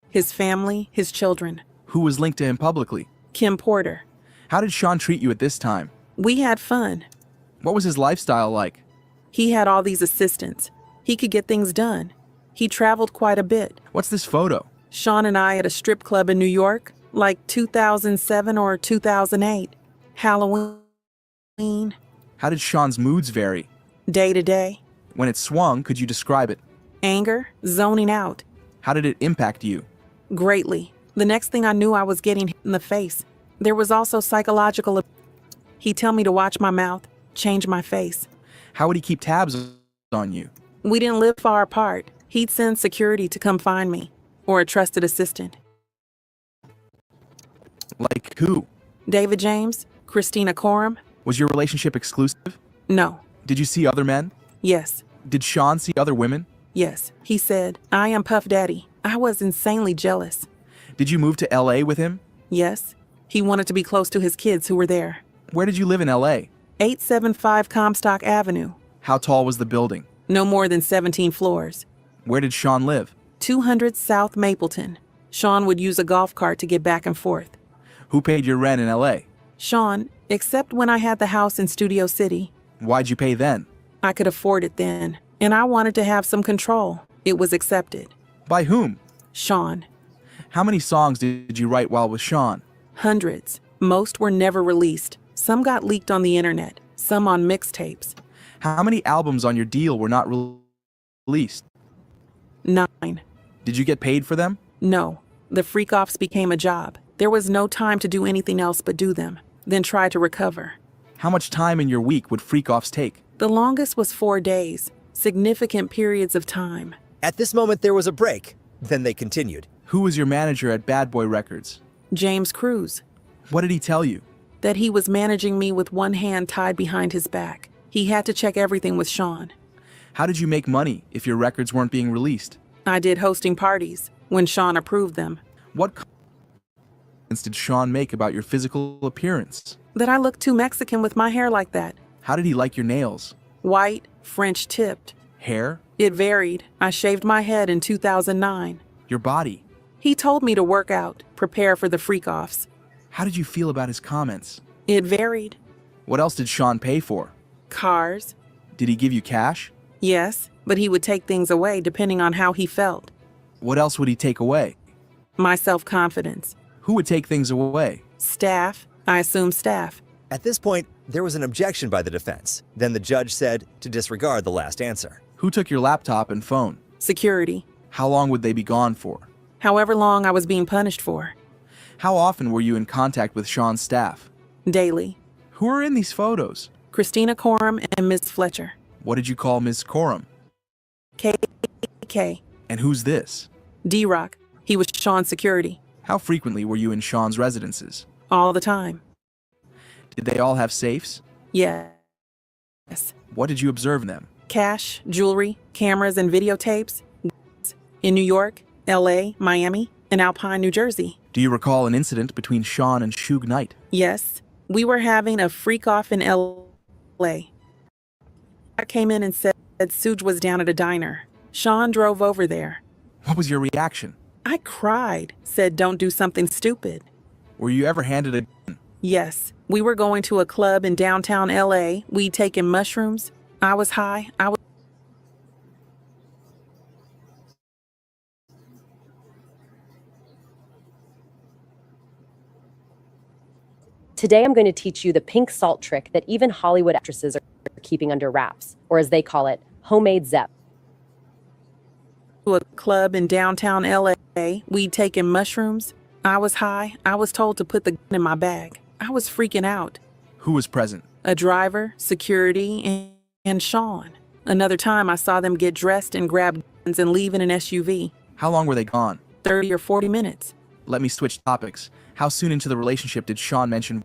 his family, his children. Who was linked to him publicly? Kim Porter. How did Sean treat you at this time? We had fun. What was his lifestyle like? He had all these assistants. He could get things done. He traveled quite a bit. What's this photo? Sean and I at a strip club in New York, like 2007 or 2008. Halloween. How did Sean's moods vary? Day to day. When it swung, could you describe it? Anger, zoning out. How did it impact you? Greatly. The next thing I knew, I was getting hit in the face. There was also psychological. He'd tell me to watch my mouth, change my face. How would he keep tabs on you? We didn't live far apart. He'd send security to come find me, or a trusted assistant. Like who? David James, Christina Coram. Was your relationship exclusive? No. Did you see other men? Yes. Did Sean see other women? Yes. He said, I am Puff Daddy. I was insanely jealous. Did you move to LA with him? Yes. He wanted to be close to his kids who were there. Where did you live in LA? 875 Comstock Avenue. How tall was the building? No more than 17 floors. Where did Sean live? 200 South Mapleton. Sean would use a golf cart to get back and forth. Who paid your rent in LA? Sean, except when I had the house in Studio City. Why'd you pay then? I could afford it then, and I wanted to have some control. It was accepted. By whom? Sean. How many songs did you write while with Sean? Hundreds. Most were never released. Some got leaked on the internet, some on mixtapes. How many albums on your deal were not released? 9. Did you get paid for them? No. The freak-offs became a job. There was no time to do anything else but do them, then try to recover. How much time in your week would freak-offs take? The longest was 4 days. Significant periods of time. At this moment, there was a break. Then they continued. Who was your manager at Bad Boy Records? James Cruz. What did he tell you? That he was managing me with one hand tied behind his back. He had to check everything with Sean. How did you make money if your records weren't being released? I did hosting parties when Sean approved them. What comments did Sean make about your physical appearance? That I looked too Mexican with my hair like that. How did he like your nails? White, French tipped. Hair? It varied. I shaved my head in 2009. Your body? He told me to work out, prepare for the freak-offs. How did you feel about his comments? It varied. What else did Sean pay for? Cars. Did he give you cash? Yes, but he would take things away depending on how he felt. What else would he take away? My self-confidence. Who would take things away? Staff. I assume staff. At this point, there was an objection by the defense. Then the judge said to disregard the last answer. Who took your laptop and phone? Security. How long would they be gone for? However long I was being punished for. How often were you in contact with Sean's staff? Daily. Who are in these photos? Christina Coram and Ms. Fletcher. What did you call Ms. Coram? KK. And who's this? D-Rock. He was Sean's security. How frequently were you in Sean's residences? All the time. Did they all have safes? Yes. What did you observe in them? Cash, jewelry, cameras, and videotapes. In New York, LA, Miami, and Alpine, New Jersey. Do you recall an incident between Sean and Suge Knight? Yes. We were having a freak-off in LA. I came in and said Suge was down at a diner. Sean drove over there. What was your reaction? I cried, said don't do something stupid. Were you ever handed a gun? Yes. We were going to a club in downtown LA. We'd taken mushrooms. I was high. Today I'm going to teach you the pink salt trick that even Hollywood actresses are keeping under wraps, or as they call it, homemade Zep. a club in downtown LA. We'd taken mushrooms. I was high. I was told to put the gun in my bag. I was freaking out. Who was present? A driver, security, and Sean. Another time I saw them get dressed and grab guns and leave in an SUV. How long were they gone? 30 or 40 minutes. Let me switch topics. How soon into the relationship did Sean mention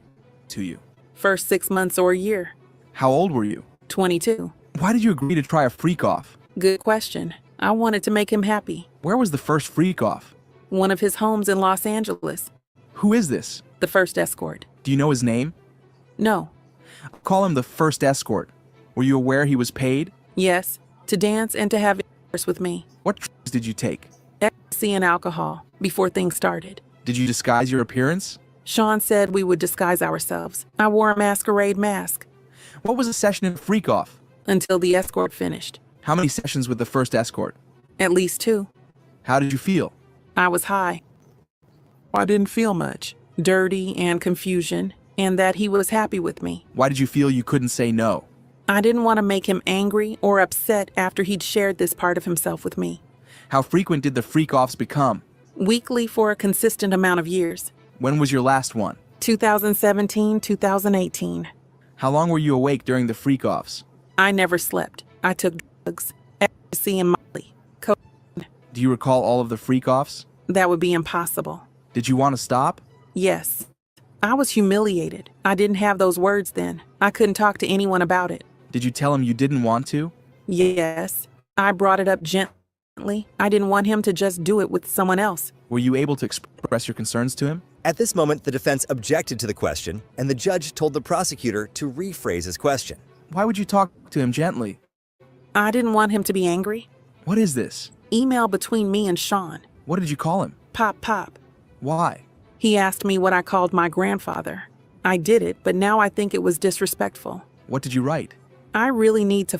to you? First 6 months or a year. How old were you? 22. Why did you agree to try a freak-off? Good question. I wanted to make him happy. Where was the first freak-off? One of his homes in Los Angeles. Who is this? The first escort. Do you know his name? No. Call him the first escort. Were you aware he was paid? Yes, to dance and to have intercourse with me. What drugs did you take? Ecstasy and alcohol, before things started. Did you disguise your appearance? Sean said we would disguise ourselves. I wore a masquerade mask. What was a session in freak-off? Until the escort finished. How many sessions with the first escort? At least 2. How did you feel? I was high. I didn't feel much. Dirty and confusion, and that he was happy with me. Why did you feel you couldn't say no? I didn't want to make him angry or upset after he'd shared this part of himself with me. How frequent did the freak-offs become? Weekly for a consistent amount of years. When was your last one? 2017, 2018. How long were you awake during the freak-offs? I never slept. I took drugs, ecstasy and Molly. Do you recall all of the freak-offs? That would be impossible. Did you want to stop? Yes. I was humiliated. I didn't have those words then. I couldn't talk to anyone about it. Did you tell him you didn't want to? Yes. I brought it up gently. I didn't want him to just do it with someone else. Were you able to express your concerns to him? At this moment, the defense objected to the question, and the judge told the prosecutor to rephrase his question. Why would you talk to him gently? I didn't want him to be angry. What is this? Email between me and Sean. What did you call him? Pop. Why? He asked me what I called my grandfather. I did it, but now I think it was disrespectful. What did you write? I really need to.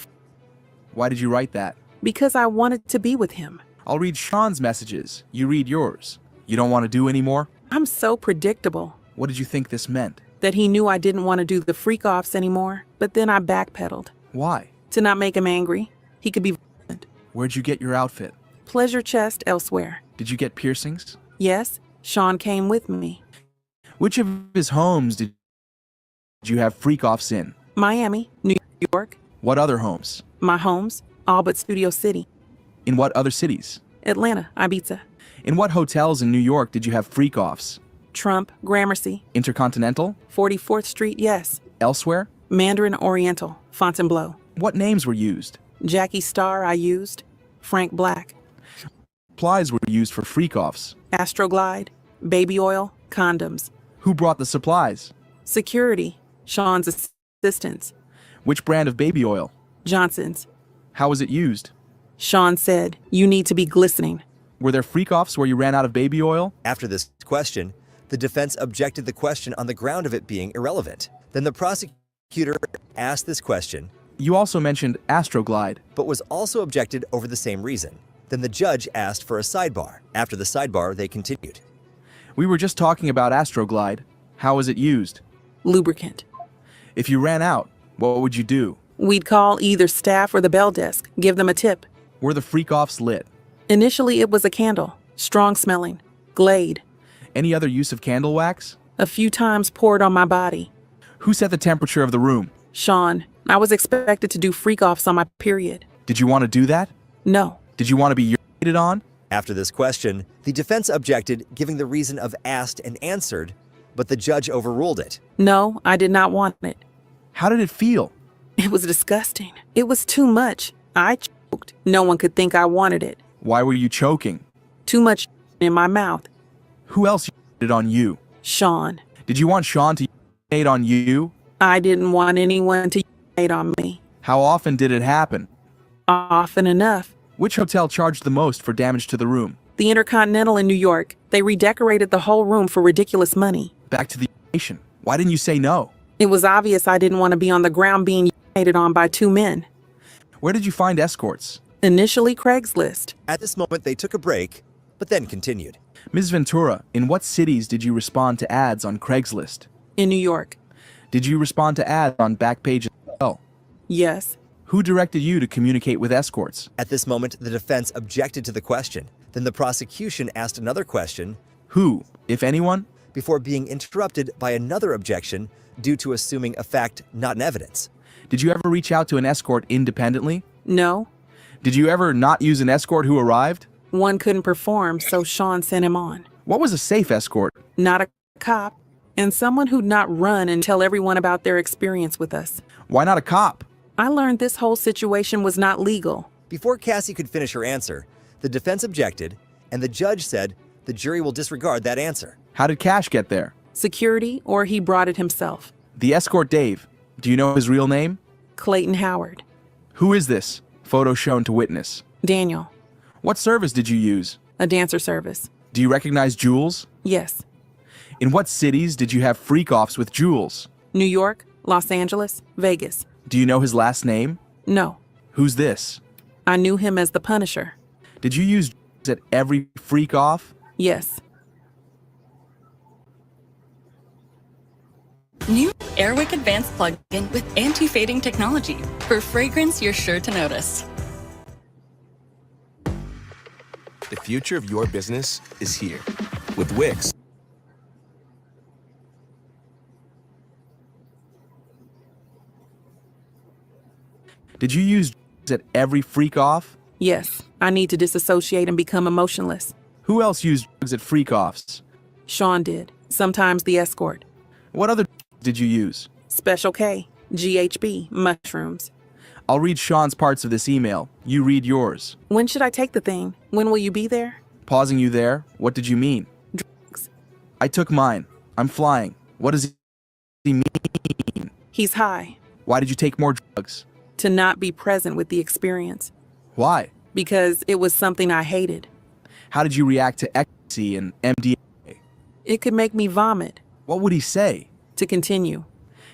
Why did you write that? Because I wanted to be with him. I'll read Sean's messages. You read yours. You don't want to do anymore? I'm so predictable. What did you think this meant? That he knew I didn't want to do the freak-offs anymore, but then I backpedaled. Why? To not make him angry. He could be violent. Where'd you get your outfit? Pleasure chest elsewhere. Did you get piercings? Yes, Sean came with me. Which of his homes did you have freak-offs in? Miami, New York. What other homes? My homes, all but Studio City. In what other cities? Atlanta, Ibiza. In what hotels in New York did you have freak-offs? Trump, Gramercy. Intercontinental? 44th Street, yes. Elsewhere? Mandarin Oriental, Fontainebleau. What names were used? Jackie Starr I used. Frank Black. Supplies were used for freak-offs? Astroglide, baby oil, condoms. Who brought the supplies? Security, Sean's assistants. Which brand of baby oil? Johnson's. How was it used? Sean said, you need to be glistening. Were there freak-offs where you ran out of baby oil? After this question, the defense objected the question on the ground of it being irrelevant. Then the prosecutor asked this question. You also mentioned Astroglide. But was also objected over the same reason. Then the judge asked for a sidebar. After the sidebar, they continued. We were just talking about Astroglide. How was it used? Lubricant. If you ran out, what would you do? We'd call either staff or the bell desk, give them a tip. Were the freak-offs lit? Initially, it was a candle, strong smelling, Glade. Any other use of candle wax? A few times poured on my body. Who set the temperature of the room? Sean. I was expected to do freak-offs on my period. Did you want to do that? No. Did you want to be urinated on? After this question, the defense objected, giving the reason of asked and answered, but the judge overruled it. No, I did not want it. How did it feel? It was disgusting. It was too much. I choked. No one could think I wanted it. Why were you choking? Too much in my mouth. Who else urinated on you? Sean. Did you want Sean to urinate on you? I didn't want anyone to urinate on me. How often did it happen? Often enough. Which hotel charged the most for damage to the room? The Intercontinental in New York. They redecorated the whole room for ridiculous money. Back to the urination. Why didn't you say no? It was obvious I didn't want to be on the ground being urinated on by 2 men. Where did you find escorts? Initially, Craigslist. At this moment, they took a break, but then continued. Ms. Ventura, in what cities did you respond to ads on Craigslist? In New York. Did you respond to ads on Backpage as well? Yes. Who directed you to communicate with escorts? At this moment, the defense objected to the question. Then the prosecution asked another question. Who, if anyone? Before being interrupted by another objection due to assuming a fact not in evidence. Did you ever reach out to an escort independently? No. Did you ever not use an escort who arrived? One couldn't perform, so Sean sent him on. What was a safe escort? Not a cop, and someone who'd not run and tell everyone about their experience with us. Why not a cop? I learned this whole situation was not legal. Before Cassie could finish her answer, the defense objected, and the judge said the jury will disregard that answer. How did Cash get there? Security, or he brought it himself. The escort Dave. Do you know his real name? Clayton Howard. Who is this? Photo shown to witness. Daniel. What service did you use? A dancer service. Do you recognize Jules? Yes. In what cities did you have freak-offs with Jules? New York, Los Angeles, Vegas. Do you know his last name? No. Who's this? I knew him as the Punisher. Did you use Jules at every freak-off? Yes. New Airwick Advanced plug-in with anti-fading technology. For fragrance you're sure to notice. The future of your business is here. With Wix. Did you use Jules at every freak-off? Yes. I need to disassociate and become emotionless. Who else used drugs at freak-offs? Sean did. Sometimes the escort. What other did you use? Special K, GHB, mushrooms. I'll read Sean's parts of this email. You read yours. When should I take the thing? When will you be there? Pausing you there, what did you mean? Drugs. I took mine. I'm flying. What does he mean? He's high. Why did you take more drugs? To not be present with the experience. Why? Because it was something I hated. How did you react to ecstasy and MDMA? It could make me vomit. What would he say? To continue.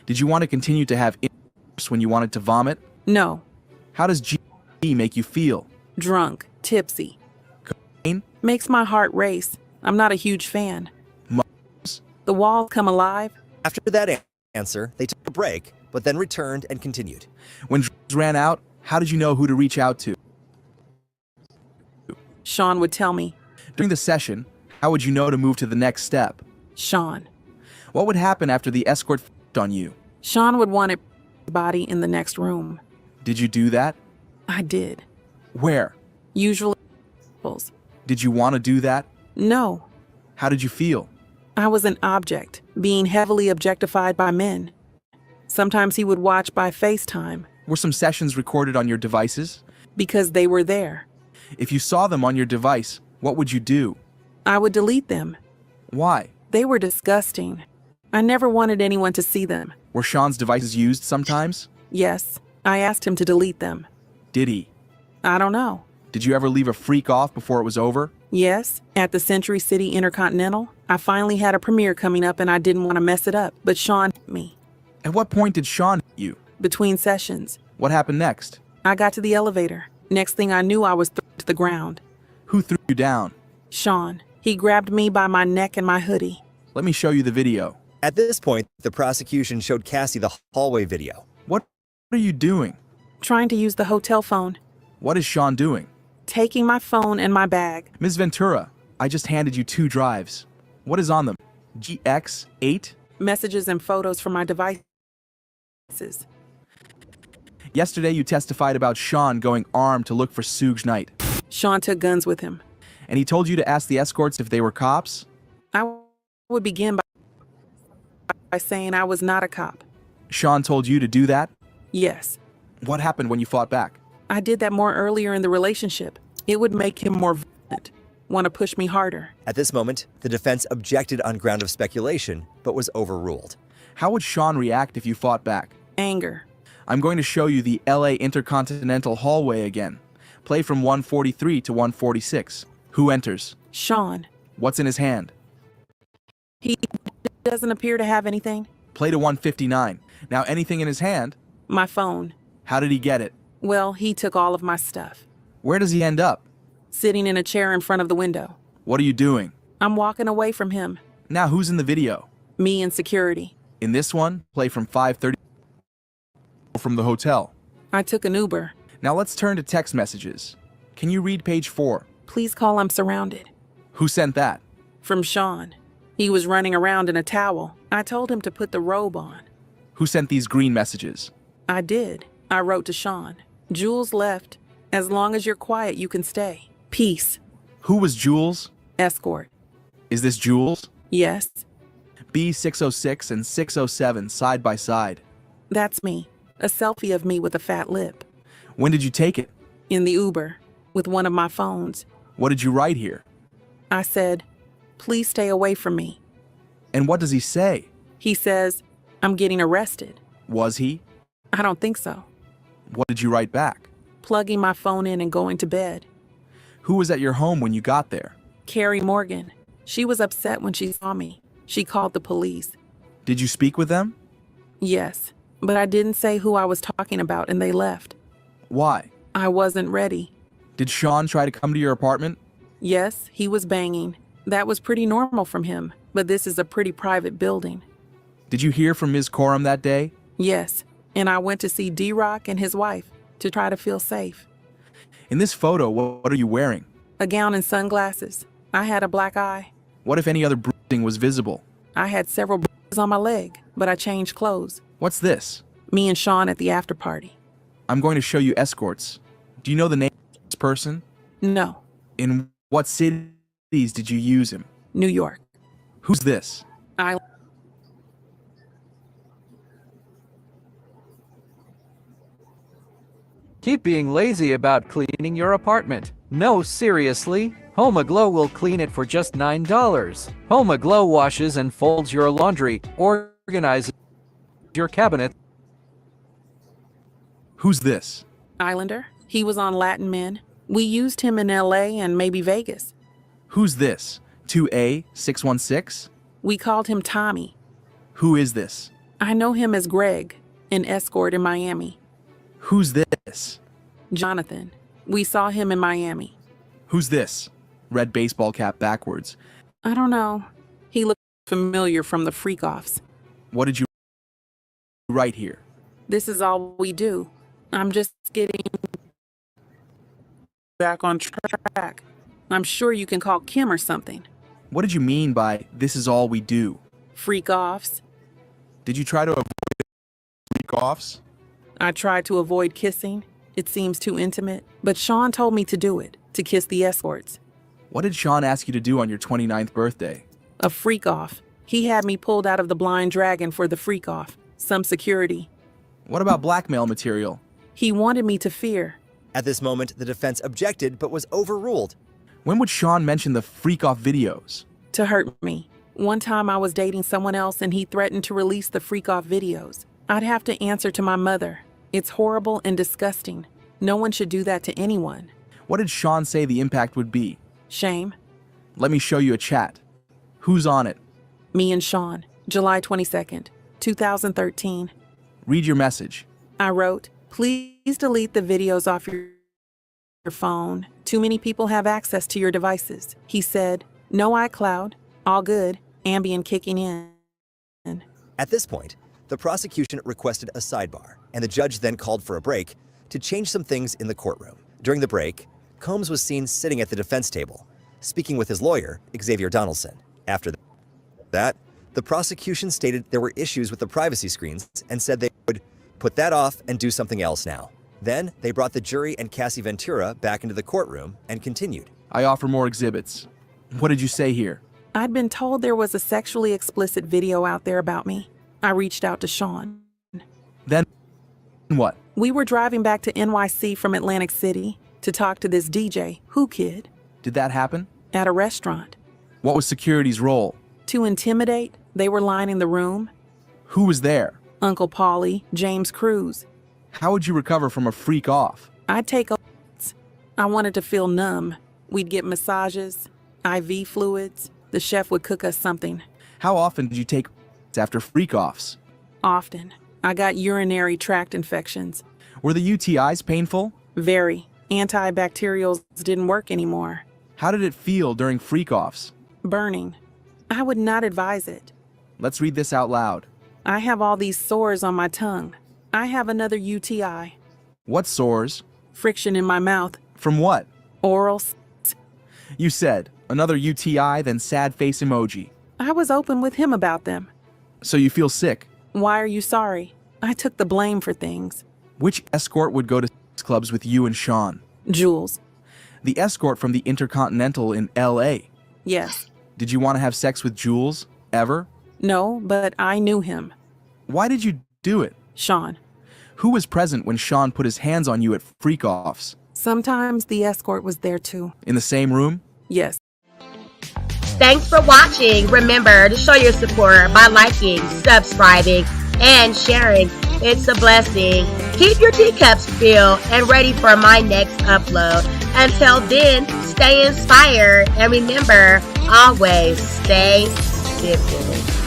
Did you want to continue to have intercourse when you wanted to vomit? No. How does GHB make you feel? Drunk, tipsy. Cocaine? Makes my heart race. I'm not a huge fan. Mushrooms? The walls come alive. After that answer, they took a break, but then returned and continued. When drugs ran out, how did you know who to reach out to? Sean would tell me. During the session, how would you know to move to the next step? Sean. What would happen after the escort f***ed on you? Sean would want a body in the next room. Did you do that? I did. Where? Usually. Did you want to do that? No. How did you feel? I was an object, being heavily objectified by men. Sometimes he would watch by FaceTime. Were some sessions recorded on your devices? Because they were there. If you saw them on your device, what would you do? I would delete them. Why? They were disgusting. I never wanted anyone to see them. Were Sean's devices used sometimes? Yes. I asked him to delete them. Did he? I don't know. Did you ever leave a freak off before it was over? Yes. At the Century City Intercontinental, I finally had a premiere coming up and I didn't want to mess it up, but Sean hit me. At what point did Sean hit you? Between sessions. What happened next? I got to the elevator. Next thing I knew, I was thrown to the ground. Who threw you down? Sean. He grabbed me by my neck and my hoodie. Let me show you the video. At this point, the prosecution showed Cassie the hallway video. What are you doing? Trying to use the hotel phone. What is Sean doing? Taking my phone and my bag. Ms. Ventura, I just handed you 2 drives. What is on them? GX8? Messages and photos from my devices. Yesterday you testified about Sean going armed to look for Suge Knight. Sean took guns with him. And he told you to ask the escorts if they were cops? I would begin by saying I was not a cop. Sean told you to do that? Yes. What happened when you fought back? I did that more earlier in the relationship. It would make him more violent, want to push me harder. At this moment, the defense objected on ground of speculation, but was overruled. How would Sean react if you fought back? Anger. I'm going to show you the LA Intercontinental hallway again. Play from 143 to 146. Who enters? Sean. What's in his hand? He doesn't appear to have anything. Play to 159. Now anything in his hand? My phone. How did he get it? Well, he took all of my stuff. Where does he end up? Sitting in a chair in front of the window. What are you doing? I'm walking away from him. Now who's in the video? Me and security. In this one, play from 5:30 from the hotel. I took an Uber. Now let's turn to text messages. Can you read page 4? Please call, I'm surrounded. Who sent that? From Sean. He was running around in a towel. I told him to put the robe on. Who sent these green messages? I did. I wrote to Sean. Jules left. As long as you're quiet, you can stay. Peace. Who was Jules? Escort. Is this Jules? Yes. B606 and 607 side by side. That's me. A selfie of me with a fat lip. When did you take it? In the Uber, with one of my phones. What did you write here? I said, please stay away from me. And what does he say? He says, I'm getting arrested. Was he? I don't think so. What did you write back? Plugging my phone in and going to bed. Who was at your home when you got there? Carrie Morgan. She was upset when she saw me. She called the police. Did you speak with them? Yes, but I didn't say who I was talking about and they left. Why? I wasn't ready. Did Sean try to come to your apartment? Yes, he was banging. That was pretty normal from him, but this is a pretty private building. Did you hear from Ms. Coram that day? Yes, and I went to see D-Rock and his wife to try to feel safe. In this photo, what are you wearing? A gown and sunglasses. I had a black eye. What if any other bruising was visible? I had several bruises on my leg, but I changed clothes. What's this? Me and Sean at the after party. I'm going to show you escorts. Do you know the name of this person? No. In what cities did you use him? New York. Who's this? Keep being lazy about cleaning your apartment. No, seriously. HomeAglow will clean it for just $9. HomeAglow washes and folds your laundry, organizes your cabinet. Who's this? Islander. He was on Latin Men. We used him in LA and maybe Vegas. Who's this? 2A616? We called him Tommy. Who is this? I know him as Greg, an escort in Miami. Who's this? Jonathan. We saw him in Miami. Who's this? Red baseball cap backwards. I don't know. He looked familiar from the freak-offs. What did you write here? This is all we do. I'm just getting back on track. I'm sure you can call Kim or something. What did you mean by this is all we do? Freak-offs. Did you try to avoid freak-offs? I tried to avoid kissing. It seems too intimate. But Sean told me to do it, to kiss the escorts. What did Sean ask you to do on your 29th birthday? A freak-off. He had me pulled out of the Blind Dragon for the freak-off. Some security. What about blackmail material? He wanted me to fear. At this moment, the defense objected but was overruled. When would Sean mention the freak-off videos? To hurt me. One time I was dating someone else and he threatened to release the freak-off videos. I'd have to answer to my mother. It's horrible and disgusting. No one should do that to anyone. What did Sean say the impact would be? Shame. Let me show you a chat. Who's on it? Me and Sean, July 22nd, 2013. Read your message. I wrote, please delete the videos off your phone. Too many people have access to your devices. He said, no iCloud, all good, Ambien kicking in. At this point, the prosecution requested a sidebar, and the judge then called for a break to change some things in the courtroom. During the break, Combs was seen sitting at the defense table, speaking with his lawyer, Xavier Donaldson. After that, the prosecution stated there were issues with the privacy screens and said they would put that off and do something else now. Then, they brought the jury and Cassie Ventura back into the courtroom and continued. I offer more exhibits. What did you say here? I'd been told there was a sexually explicit video out there about me. I reached out to Sean. Then what? We were driving back to NYC from Atlantic City to talk to this DJ, Who Kid. Did that happen? At a restaurant. What was security's role? To intimidate. They were lining the room. Who was there? Uncle Paulie, James Cruz. How would you recover from a freak off? I'd take I wanted to feel numb. We'd get massages, IV fluids. The chef would cook us something. How often did you take after freak offs? Often. I got urinary tract infections. Were the UTIs painful? Very. Antibacterials didn't work anymore. How did it feel during freak offs? Burning. I would not advise it. Let's read this out loud. I have all these sores on my tongue. I have another UTI. What sores? Friction in my mouth. From what? Oral. You said, another UTI, then sad face emoji. I was open with him about them. So you feel sick? Why are you sorry? I took the blame for things. Which escort would go to sex clubs with you and Sean? Jules. The escort from the Intercontinental in L.A. Yes. Did you want to have sex with Jules? Ever? No, but I knew him. Why did you do it? Sean. Who was present when Sean put his hands on you at freak-offs? Sometimes the escort was there too. In the same room? Yes. Thanks for watching. Remember to show your support by liking, subscribing, and sharing. It's a blessing. Keep your teacups filled and ready for my next upload. Until then, stay inspired and remember, always stay dipping.